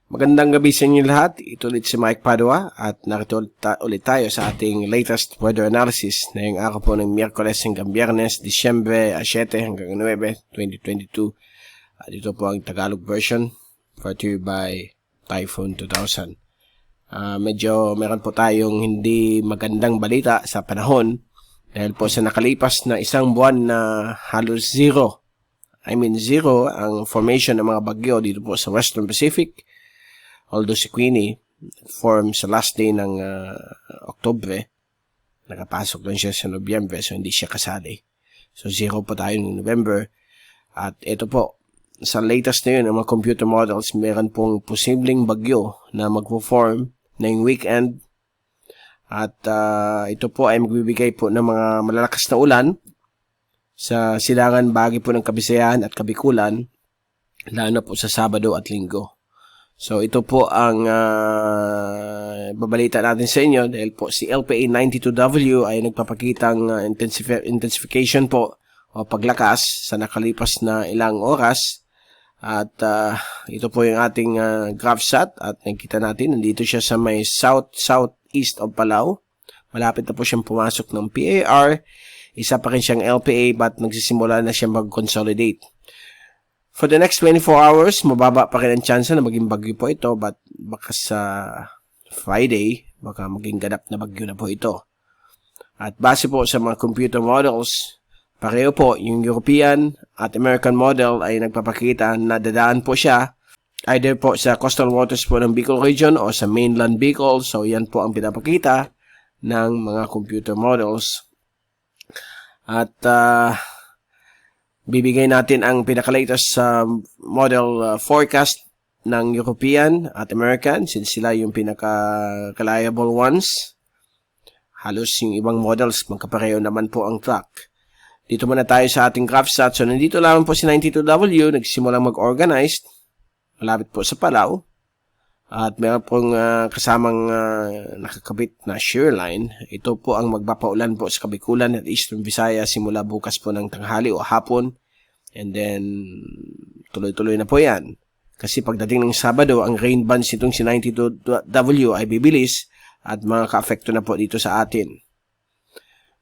Magandang gabi sa inyo lahat. Ito ulit si Mike Padua at narito ulit tayo sa ating latest weather analysis na yung araw po ng Miyerkules hanggang Biyernes, Disyembre 7 hanggang 9, 2022. At ito po ang Tagalog version brought to you by Typhoon 2000. Medyo meron po tayong hindi magandang balita sa panahon dahil po sa nakalipas na isang buwan na halos zero ang formation ng mga bagyo dito po sa Western Pacific. Although si Queenie form sa last day ng Oktubre, nakapasok lang siya sa Nobyembre, so hindi siya kasali. So zero po tayo ng November. At ito po, sa latest na yun, ang mga computer models, meron pong posibleng bagyo na magpo-form na yung weekend. At ito po ay magbibigay po ng mga malalakas na ulan sa silangan bahagi po ng Kabisayan at Kabikulan, lalo po sa Sabado at Linggo. So ito po ang babalita natin sa inyo dahil po si LPA92W ay nagpapakitang intensification po o paglakas sa nakalipas na ilang oras. At ito po yung ating GraphSat at nakita natin nandito siya sa may southeast of Palau. Malapit na po siyang pumasok ng PAR. Isa pa rin siyang LPA but nagsisimula na siya mag-consolidate. For the next 24 hours, mababa pa rin ang chance na maging bagyo po ito, but baka sa Friday, baka maging ganap na bagyo na po ito. At base po sa mga computer models, pareho po yung European at American model ay nagpapakita na dadaan po siya either po sa coastal waters po ng Bicol region o sa mainland Bicol. So yan po ang pinapakita ng mga computer models. At bibigay natin ang pinaka-latest model forecast ng European at American since sila yung pinaka-reliable ones. Halos yung ibang models magkapareho naman po ang track. Dito muna tayo sa ating GraphSat. So nandito lang po si 92W, nagsimulang mag-organize. Malapit po sa Palau. At meron pong kasamang nakakabit na shear line. Ito po ang magpapaulan po sa Kabikulan at Eastern Visayas simula bukas po ng tanghali o hapon. And then, tuloy-tuloy na po yan. Kasi pagdating ng Sabado, ang rain bands nitong si 92W ay bibilis at makaka-apekto na po dito sa atin.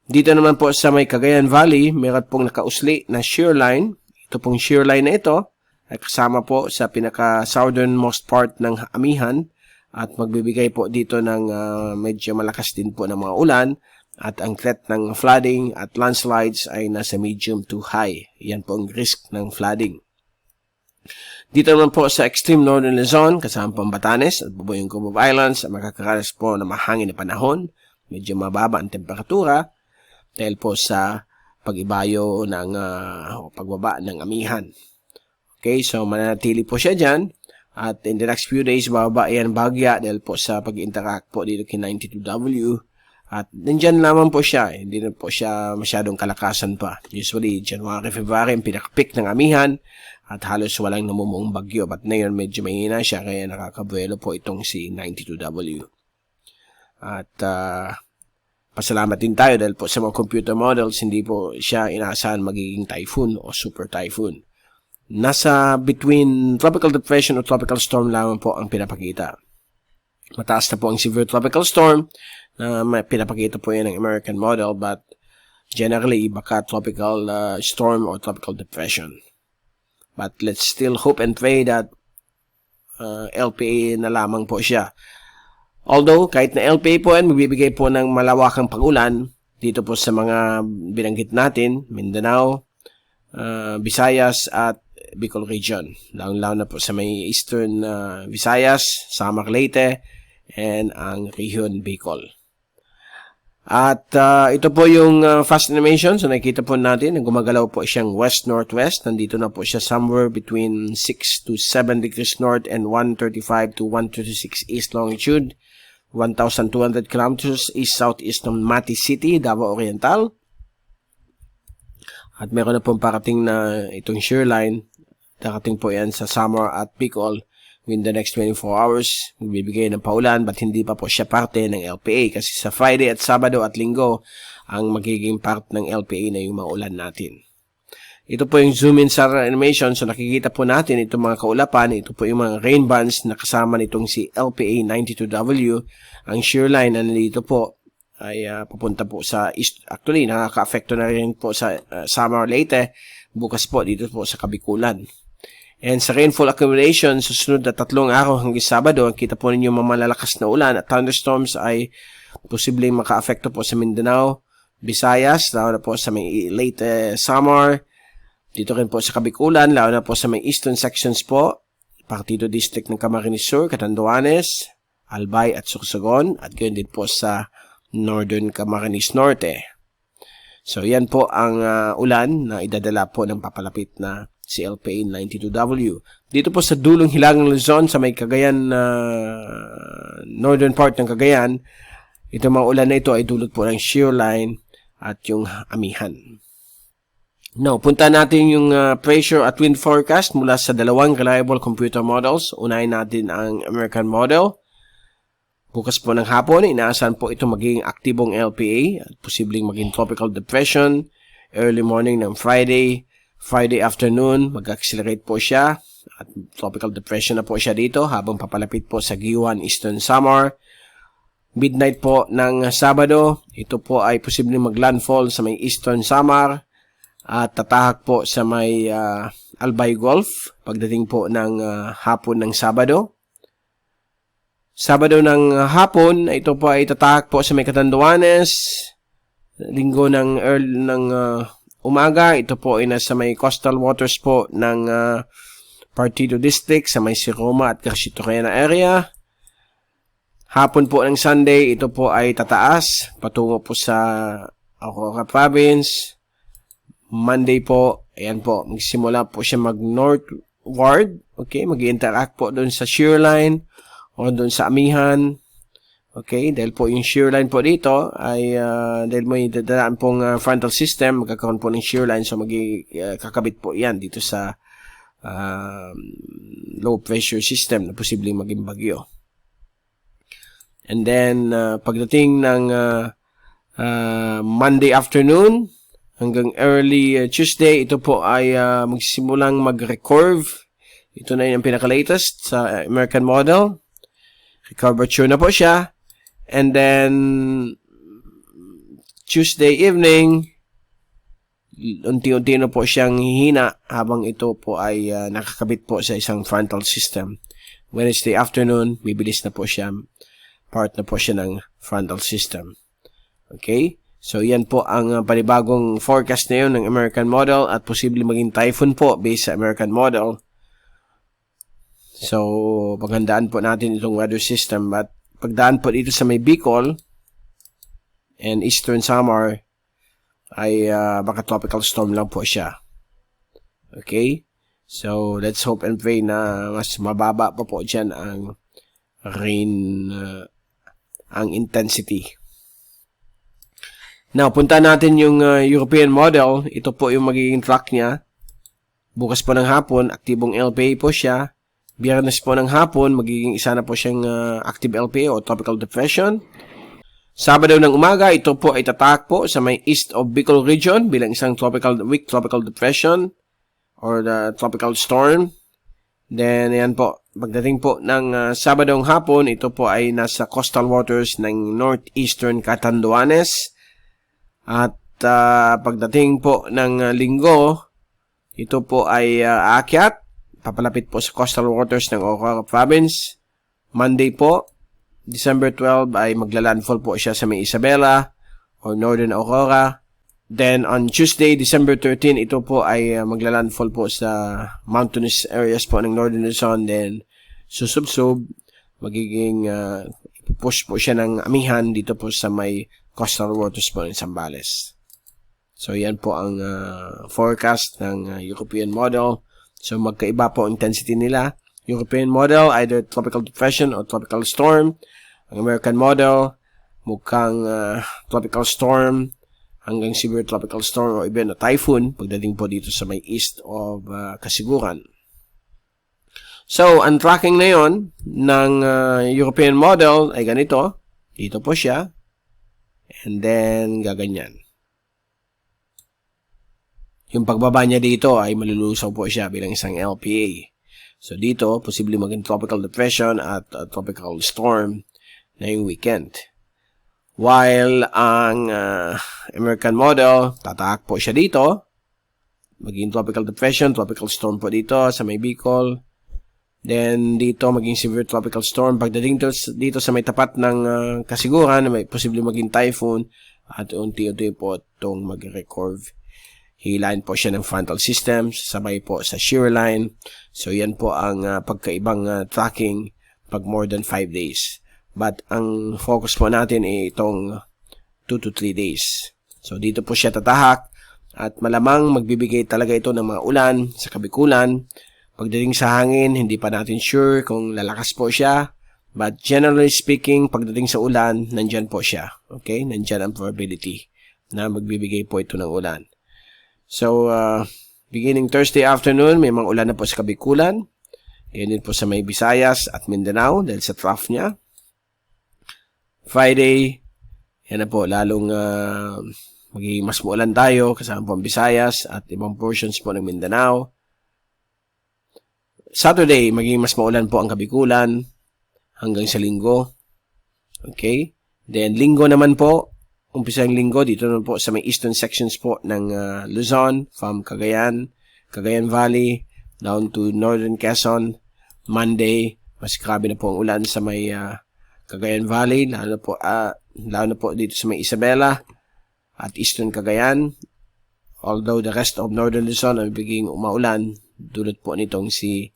Dito naman po sa may Cagayan Valley, meron pong nakausli na shear line. Ito pong shear line na ito ay kasama po sa pinaka-southernmost part ng Amihan at magbibigay po dito ng medyo malakas din po ng mga ulan at ang threat ng flooding at landslides ay nasa medium to high. Yan po ang risk ng flooding. Dito naman po sa extreme northern Luzon, kasama po ang Batanes at Bubuyong Group of Islands, makakaranas po na mahangin na panahon, medyo mababa ang temperatura dahil po sa pag-ibayo ng pagbaba ng Amihan. Okay, so mananatili po siya dyan. At in the next few days, bababa yan bagya dahil po sa pag-interact po dito kay 92W. At nandyan naman po siya. Hindi na po siya masyadong kalakasan pa. Usually, January, February, ang pinaka-peak ng Amihan. At halos walang namumuong bagyo. But ngayon, medyo mahina siya. Kaya nakakabuelo po itong si 92W. At pasalamat din tayo dahil po sa mga computer models, hindi po siya inaasahan magiging typhoon o super typhoon. Nasa between tropical depression o tropical storm lamang po ang pinapakita. Mataas na po ang severe tropical storm na pinapakita po yan ng American model but generally baka tropical storm or tropical depression. But let's still hope and pray that LPA na lamang po siya. Although kahit na LPA po yan, magbibigay po ng malawakang pag-ulan dito po sa mga binanggit natin, Mindanao, Visayas at Bicol region. Lalo na po sa may Eastern Visayas, Samar Leyte, and ang Region Bicol. At ito po yung fast animation. So nakikita po natin na gumagalaw po siyang west-northwest. Nandito na po siya somewhere between 6 to 7 degrees north and 135 to 136 east longitude. 1,200 kilometers east-southeast ng Mati City, Davao Oriental. At meron na pong parating na itong shear line. Darating po yan sa Samar at Bicol within the next 24 hours. Magbibigay ng paulan but hindi pa po siya parte ng LPA kasi sa Friday at Sabado at Linggo ang magiging part ng LPA na yung maulan natin. Ito po yung zoom in sa animation. So, nakikita po natin itong mga kaulapan. Ito po yung mga rain bands na kasama nitong si LPA92W. Ang shear line na nandito po ay papunta po sa east. Actually, nakaka-affecto na rin po sa Samar Leyte. Bukas po dito po sa Kabikulan. And sa rainfall accumulation, susunod na 3 araw hanggang Sabado, kita po ninyo mga malalakas na ulan at thunderstorms ay posibleng maka-affecto po sa Mindanao, Visayas, lalo na po sa may Leyte, Samar. Dito rin po sa Kabikulan, lalo na po sa may eastern sections po, Partido District ng Camarines Sur, Catanduanes, Albay at Sorsogon, at gayon din po sa Northern Camarines Norte. So, yan po ang ulan na idadala po ng papalapit na si LPA92W. Dito po sa dulong hilagang Luzon, sa may Cagayan, northern part ng Cagayan, itong mga ulan na ito ay dulot po ng shear line at yung amihan. Now, punta natin yung pressure at wind forecast mula sa dalawang reliable computer models. Unahin natin ang American model. Bukas po ng hapon, inaasahan po ito magiging aktibong LPA at posibleng maging tropical depression. Early morning ng Friday afternoon, mag-accelerate po siya at tropical depression na po siya dito habang papalapit po sa Giwan, Eastern Samar. Midnight po ng Sabado, ito po ay posibleng mag-landfall sa may Eastern Samar at tatahak po sa may Albay Gulf pagdating po ng hapon ng Sabado. Sabado ng hapon, ito po ay tatahak po sa may Catanduanes. Linggo ng umaga, ito po ay nasa may coastal waters po ng Partido District sa may Siroma at Carsitorena area. Hapon po ng Sunday, ito po ay tataas patungo po sa Aurora Province. Monday po, ayan po, magsimula po siya mag-northward. Okay, mag-interact po doon sa shear line o doon sa amihan. Okay, dahil po yung shear line po dito ay dahil may dadaan pong frontal system, magkakaroon po ng shear line, so kakabit po yan dito sa low pressure system na posibleng maging bagyo. And then, pagdating ng Monday afternoon hanggang early Tuesday, ito po ay magsimulang mag-recurve. Ito na yung pinaka-latest sa American model. Recurvature na po siya. And then, Tuesday evening, unti-unti na po siyang hihina habang ito po ay nakakabit po sa isang frontal system. Wednesday afternoon, bibilis na po siya. Part na po siya ng frontal system. Okay? So, yan po ang panibagong forecast na yun ng American model at posibleng maging typhoon po based sa American model. So, paghandaan po natin itong weather system. But, pagdaan po dito sa may Bicol and Eastern Samar ay baka tropical storm lang po siya. Okay? So, let's hope and pray na mas mababa pa po dyan ang rain, ang intensity. Now, punta natin yung European model. Ito po yung magiging track niya. Bukas po ng hapon, aktibong LPA po siya. Biyernes po ng hapon, magiging isa na po siyang active LPA o tropical depression. Sabado ng umaga, ito po ay tatak po sa may east of Bicol region bilang isang weak tropical depression or the tropical storm. Then, yan po. Pagdating po ng Sabadong hapon, ito po ay nasa coastal waters ng northeastern Catanduanes. At pagdating po ng linggo, ito po ay aakyat. Papalapit po sa coastal waters ng Aurora Province. Monday po, December 12, ay maglalandfall po siya sa may Isabela or Northern Aurora. Then on Tuesday, December 13, ito po ay maglalandfall po sa mountainous areas po ng Northern Luzon. Then susubsob, magiging push po siya ng amihan dito po sa may coastal waters po ng Zambales. So yan po ang forecast ng European model. So magkaiba po ang intensity nila. European model, either tropical depression or tropical storm. Ang American model, mukhang tropical storm hanggang severe tropical storm o even a typhoon pagdating po dito sa may east of Kasiguran. So, ang tracking na yon ng European model ay ganito. Dito po siya. And then, gaganyan. yung pagbaba niya dito ay malulusaw po siya bilang isang LPA. So dito, posibleng maging tropical depression at tropical storm na yung weekend. While ang American model, tataak po siya dito, maging tropical depression, tropical storm po dito sa may Bicol. Then dito maging severe tropical storm. Pagdating dito sa may tapat ng kasiguran, may posibleng maging typhoon at unti-unti po itong mag-recurve. Hilain po siya ng frontal system, sabay po sa shear line. So yan po ang pagkaibang tracking pag more than 5 days. But ang focus po natin ay itong 2 to 3 days. So dito po siya tatahak at malamang magbibigay talaga ito ng mga ulan sa kabikulan. Pagdating sa hangin, hindi pa natin sure kung lalakas po siya. But generally speaking, pagdating sa ulan, nandyan po siya. Okay? Nandyan ang probability na magbibigay po ito ng ulan. So, beginning Thursday afternoon, may mga ulan na po sa kabikulan. Ganyan din po sa may Visayas at Mindanao dahil sa trough niya. Friday, yan na po, lalong magiging mas maulan tayo kasama po ang Visayas at ibang portions po ng Mindanao. Saturday, magiging mas maulan po ang kabikulan hanggang sa linggo. Okay? Then, linggo naman po, umpisa yung linggo, dito naman po sa may eastern sections po ng Luzon, from Cagayan Valley, down to northern Quezon. Monday, mas grabe na po ang ulan sa may Cagayan Valley, lalo na po dito sa may Isabela at eastern Cagayan. Although the rest of northern Luzon ay biging umaulan, dulot po nitong si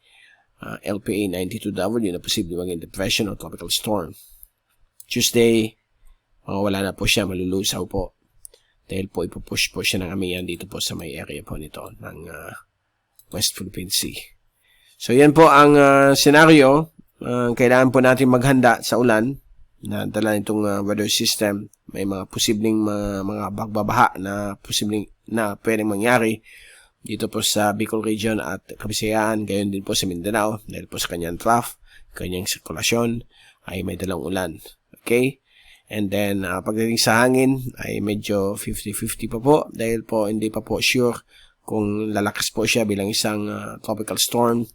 LPA 92W na posible maging depression o tropical storm. Tuesday, wala na po siya, malulusaw po. Dahil po ipupush po siya ng amihan dito po sa may area po nito ng West Philippine Sea. So yan po ang scenario. Kailangan po natin maghanda sa ulan na dala nitong weather system. May mga posibleng mga bagbabaha na posibleng na pwedeng mangyari dito po sa Bicol region at Kabisayaan, gayon din po sa Mindanao dahil po sa kanyang trough, kanyang sirkulasyon ay may dalang ulan. Okay? And then, pagdating sa hangin, ay medyo 50-50 pa po dahil po hindi pa po sure kung lalakas po siya bilang isang tropical storm.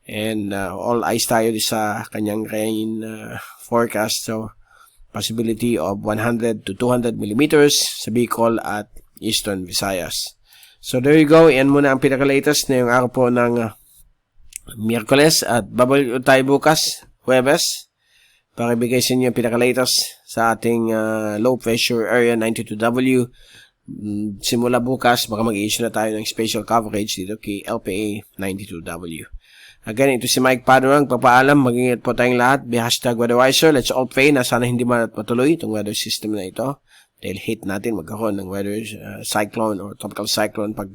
And all eyes tayo sa kanyang rain forecast. So, possibility of 100 to 200 millimeters sa Bicol at Eastern Visayas. So, there you go. Yan muna ang pinaka-latest na yung araw po ng Miyerkules at babalik tayo bukas, Huwebes, para ibigay sa inyo yung pinaka-latest sa ating low pressure area 92W. Simula bukas, baka mag-i-issue na tayo ng special coverage dito kay LPA 92W. Again, ito si Mike Padurang. Papaalam, mag-ingat po tayong lahat. Be #WeatherWiser. Let's all pray na sana hindi matuloy itong weather system na ito. Dahil hate natin magkaroon ng weather cyclone or tropical cyclone pag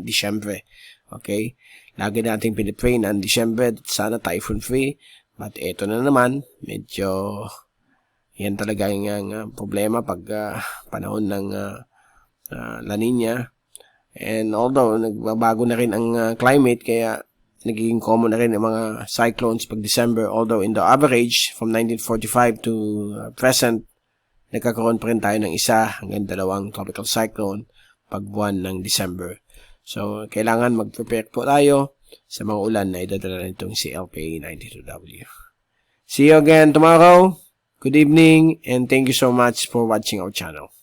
Disyembre. Okay? Lagi natin pinipray na ang Disyembre, sana typhoon free. But ito na naman, medyo yan talaga yung problema pag panahon ng La Nina. And although nagbabago na rin ang climate, kaya nagiging common na rin ang mga cyclones pag December. Although in the average, from 1945 to present, nagkakaroon pa rin tayo ng isa hanggang 2 tropical cyclone pag buwan ng December. So, kailangan mag-prepare po tayo sa mga ulan na idadala nitong si LPA 92W. See you again tomorrow. Good evening and thank you so much for watching our channel.